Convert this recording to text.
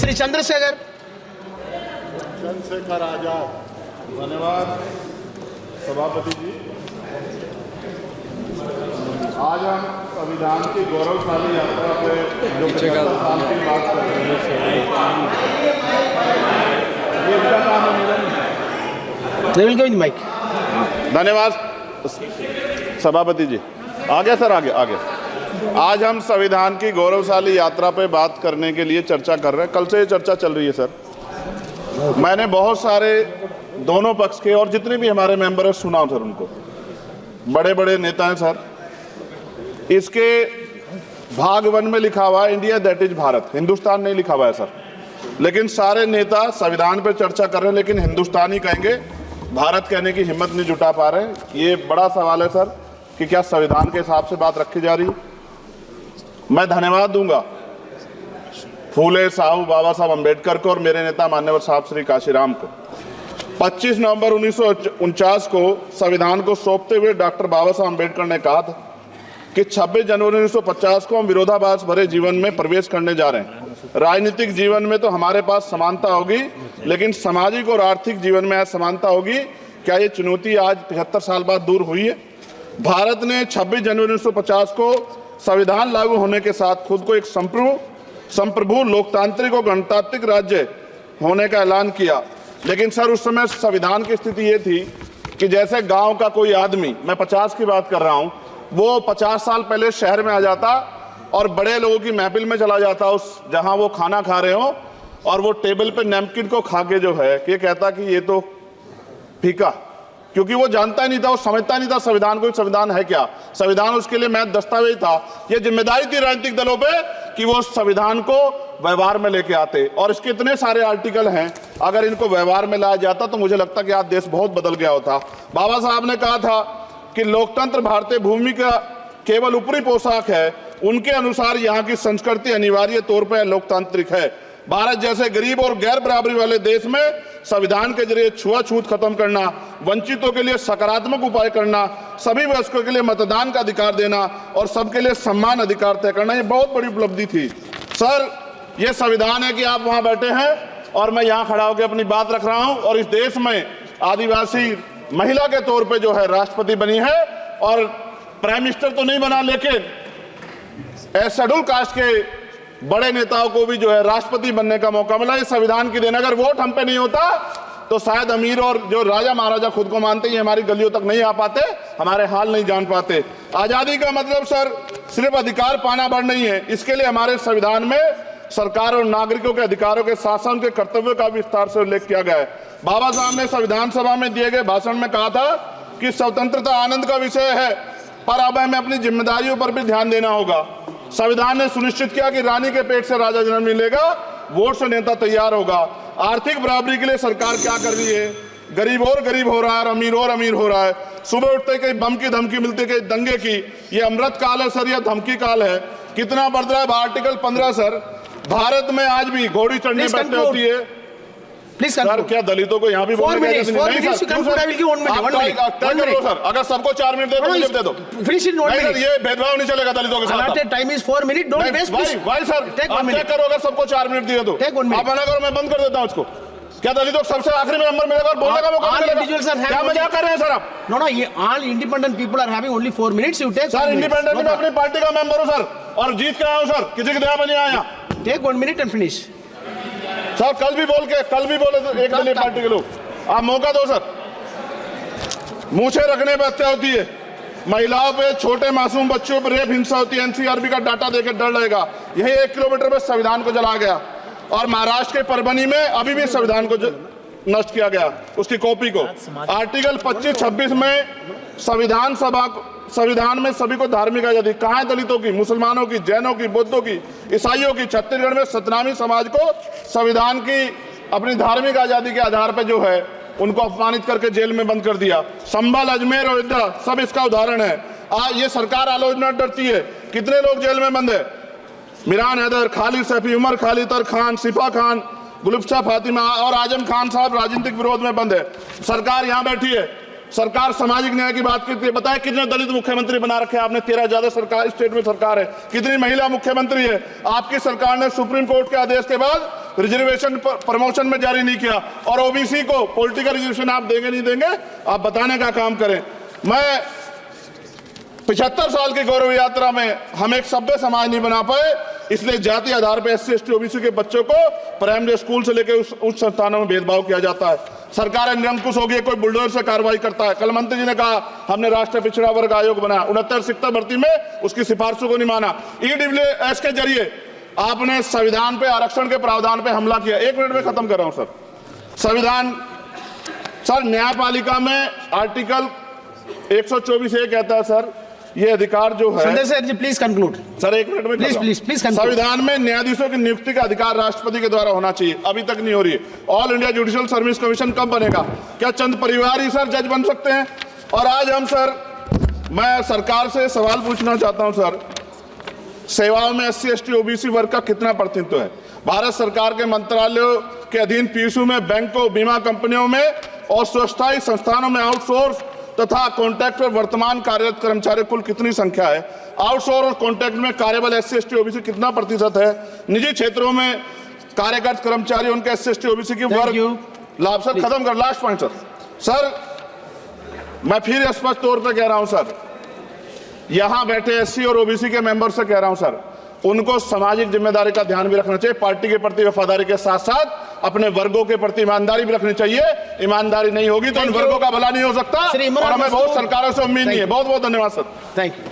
श्री चंद्रशेखर आजाद। धन्यवाद सभापति जी। आज हम संविधान की गौरवशाली यात्रा पे जो 75 साल की बात कर रहे हैं, धन्यवाद सभापति जी। आगे सर, आगे। आज हम संविधान की गौरवशाली यात्रा पे बात करने के लिए चर्चा कर रहे हैं। कल से ये चर्चा चल रही है सर। मैंने बहुत सारे दोनों पक्ष के और जितने भी हमारे मेंबर हैं सुना सर, उनको बड़े बड़े नेता हैं सर। इसके भाग 1 में लिखा हुआ है India that is Bharat, Hindustan नहीं लिखा हुआ है सर। लेकिन सारे नेता संविधान पे चर्चा कर रहे हैं, लेकिन हिंदुस्तान ही कहेंगे, भारत कहने की हिम्मत नहीं जुटा पा रहे हैं। ये बड़ा सवाल है सर कि क्या संविधान के हिसाब से बात रखी जा रही है। मैं धन्यवाद दूंगा फूले साहू बाबा साहब अम्बेडकर को और मेरे नेता मान्यवर साहब श्री काशीराम को। 25 नवंबर 1949 को संविधान को सौंपते हुए डॉक्टर बाबा साहब अम्बेडकर ने कहा था कि 26 जनवरी 1950 को हम विरोधाभास भरे जीवन में प्रवेश करने जा रहे हैं। राजनीतिक जीवन में तो हमारे पास समानता होगी, लेकिन सामाजिक और आर्थिक जीवन में असमानता होगी। क्या ये चुनौती आज 75 साल बाद दूर हुई है? भारत ने 26 जनवरी 1950 को संविधान लागू होने के साथ खुद को एक संप्रभु लोकतांत्रिक और गणतांत्रिक राज्य होने का ऐलान किया। लेकिन सर उस समय संविधान की स्थिति ये थी कि जैसे गांव का कोई आदमी, मैं 50 की बात कर रहा हूं, वो 50 साल पहले शहर में आ जाता और बड़े लोगों की महफिल में चला जाता, उस जहां वो खाना खा रहे हो, और वो टेबल पे नैपकिन को खा के जो है ये कहता कि ये तो फीका, क्योंकि वो जानता ही नहीं था, वो समझता नहीं था संविधान को, संविधान है क्या। संविधान उसके लिए महज दस्तावेज था। ये जिम्मेदारी थी राजनीतिक दलों पे कि वो संविधान को व्यवहार में लेके आते। और इसके इतने सारे आर्टिकल हैं, अगर इनको व्यवहार में लाया जाता तो मुझे लगता कि आज देश बहुत बदल गया होता। बाबा साहब ने कहा था कि लोकतंत्र भारतीय भूमि का केवल ऊपरी पोशाक है। उनके अनुसार यहाँ की संस्कृति अनिवार्य तौर पर लोकतांत्रिक है। भारत जैसे गरीब और गैर बराबरी वाले देश में संविधान के जरिए छुआछूत खत्म करना, वंचितों के लिए सकारात्मक उपाय करना, सभी वयस्कों के लिए मतदान का अधिकार देना और सबके लिए सम्मान अधिकार तय करना, ये बहुत बड़ी उपलब्धि थी सर। ये संविधान है कि आप वहां बैठे हैं और मैं यहाँ खड़ा होकर अपनी बात रख रहा हूं, और इस देश में आदिवासी महिला के तौर पे जो है राष्ट्रपति बनी है, और प्राइम मिनिस्टर तो नहीं बना, लेकिन शेड्यूल कास्ट के बड़े नेताओं को भी जो है राष्ट्रपति बनने का मौका मिला। इस संविधान की देन, अगर वोट हम पे नहीं होता तो शायद अमीर और जो राजा महाराजा खुद को मानते हैं हमारी गलियों तक नहीं आ पाते, हमारे हाल नहीं जान पाते। आजादी का मतलब सर सिर्फ अधिकार पाना भर नहीं है, इसके लिए हमारे संविधान में सरकार और नागरिकों के अधिकारों के साथ साथ उनके कर्तव्यों का विस्तार से उल्लेख किया गया है। बाबा साहब ने संविधान सभा में दिए गए भाषण में कहा था कि स्वतंत्रता आनंद का विषय है, पर अब हमें अपनी जिम्मेदारियों पर भी ध्यान देना होगा। संविधान ने सुनिश्चित किया कि रानी के पेट से राजा जन्म नहीं लेगा, वोट से नेता तैयार होगा। आर्थिक बराबरी के लिए सरकार क्या कर रही है? गरीब और गरीब हो रहा है और अमीर हो रहा है। सुबह उठते कहीं बम की धमकी मिलती, कहीं दंगे की। ये अमृत काल है सर, यह धमकी काल है। कितना बढ़ रहा है आर्टिकल 15 सर। भारत में आज भी घोड़ी चढ़ने बैठने होती है। प्लीज सर, क्या दलितों को यहाँ भी बोलने का नहीं सर? अगर सबको 4 मिनट दे दो, मुझे दे दो। ये भेदभाव नहीं चलेगा दलितों के साथ। Time is 4 minute, don't waste. भाई सर, आप चेक करो, अगर सबको 4 मिनट दिए तो आप मना करो, मैं बंद कर देता हूँ उसको। क्या दलितों को सबसे आखिरी में नंबर मिलेगा और बोलने का मौका मिलेगा? क्या मजाक कर रहे हैं सर आप? नो, ये all independent people are having only 4 minutes. You take sir, independent में अपनी पार्टी का मेंबर हूँ सर, और जीत के आया हूँ सर, किसी की दया बनी आया। Take 1 minute and finish. Sir कल भी बोले तो एक दलीय पार्टी के लोग, आप मौका दो सर। मूछे रखने पर हत्या होती है, महिलाओं पे, छोटे मासूम बच्चों पर रेप हिंसा होती है। एनसीआरबी का डाटा देकर डर लगेगा। यही 1 किलोमीटर में संविधान को जला गया, और महाराष्ट्र के परभनी में अभी भी संविधान को नष्ट किया गया, उसकी कॉपी को। आर्टिकल 25-26 में संविधान में सभी को धार्मिक आजादी। कहाँ है दलितों की, मुसलमानों की, जैनों की, बौद्धों की, ईसाइयों की? छत्तीसगढ़ में सतनामी समाज को संविधान की अपनी धार्मिक आजादी के आधार पर जो है उनको अपमानित करके जेल में बंद कर दिया। संभल, अजमेर, अयोध्या सब इसका उदाहरण है। ये सरकार आलोचना डरती है। कितने लोग जेल में बंद है? मिरान हैदर, खालिद सैफी, उमर खालिद खान, सिपा खान, गुलफ्ता फातिमा और आजम खान साहब राजनीतिक विरोध में बंद है। सरकार यहाँ बैठी है, सरकार सामाजिक न्याय की बात करती है। बताए कितने दलित मुख्यमंत्री बना रखे हैं आपने? 13 ज्यादा सरकार स्टेट में सरकार है। कितनी महिला मुख्यमंत्री है? आपकी सरकार ने सुप्रीम कोर्ट के आदेश के बाद रिजर्वेशन प्रमोशन में जारी नहीं किया, और ओबीसी को पॉलिटिकल रिजर्वेशन आप देंगे नहीं देंगे, आप बताने का काम करें। मैं 75 साल की गौरव यात्रा में हम एक सभ्य समाज नहीं बना पाए, इसलिए जाति आधार पर SC ST OBC के बच्चों को प्राइमरी स्कूल से लेकर उच्च संस्थानों में भेदभाव किया जाता है। सरकार निरंकुश हो गई, कोई बुलडोजर से कार्रवाई करता है। कल मंत्री जी ने कहा हमने राष्ट्रीय पिछड़ा वर्ग आयोग बनाया, 69 शिक्षक भर्ती में उसकी सिफारिशों को नहीं माना। EWS के जरिए आपने संविधान पे आरक्षण के प्रावधान पे हमला किया। 1 मिनट में खत्म कर रहा हूं सर। संविधान सर, न्यायपालिका में आर्टिकल 124 ये कहता है सर, ये अधिकार जो है, Sundar sir ji please conclude sir 1 minute में प्लीज संविधान में न्यायाधीशों की नियुक्ति का अधिकार राष्ट्रपति के द्वारा होना चाहिए, अभी तक नहीं हो रही है। All India judicial service commission कब बनेगा? क्या चंद परिवार ही सर जज बन सकते हैं? और आज हम सर, मैं सरकार से सवाल पूछना चाहता हूं सर, सेवाओं में SC ST OBC वर्ग का कितना प्रतिनिधित्व है? भारत सरकार के मंत्रालयों के अधीन PSU में, बैंकों, बीमा कंपनियों में और स्वच्छता संस्थानों में आउटसोर्स तथा कॉन्ट्रैक्ट पर वर्तमान कार्यरत कर्मचारी कुल कितनी संख्या है? आउटसोर्स और कॉन्ट्रैक्ट में कार्यबल SC ST OBC कितना प्रतिशत है? निजी क्षेत्रों में कार्यरत कर्मचारी, उनके SC ST OBC की वर्ग लाभ। सर खत्म कर, लास्ट पॉइंट सर। सर मैं फिर स्पष्ट तौर पर कह रहा हूं सर, यहां बैठे SC और OBC के मेंबर से कह रहा हूं सर, उनको सामाजिक जिम्मेदारी का ध्यान भी रखना चाहिए। पार्टी के प्रति वफादारी के साथ साथ अपने वर्गों के प्रति ईमानदारी भी रखनी चाहिए। ईमानदारी नहीं होगी तो इन वर्गों का भला नहीं हो सकता, और हमें बहुत सरकारों से उम्मीद नहीं है। बहुत बहुत धन्यवाद सर। Thank you.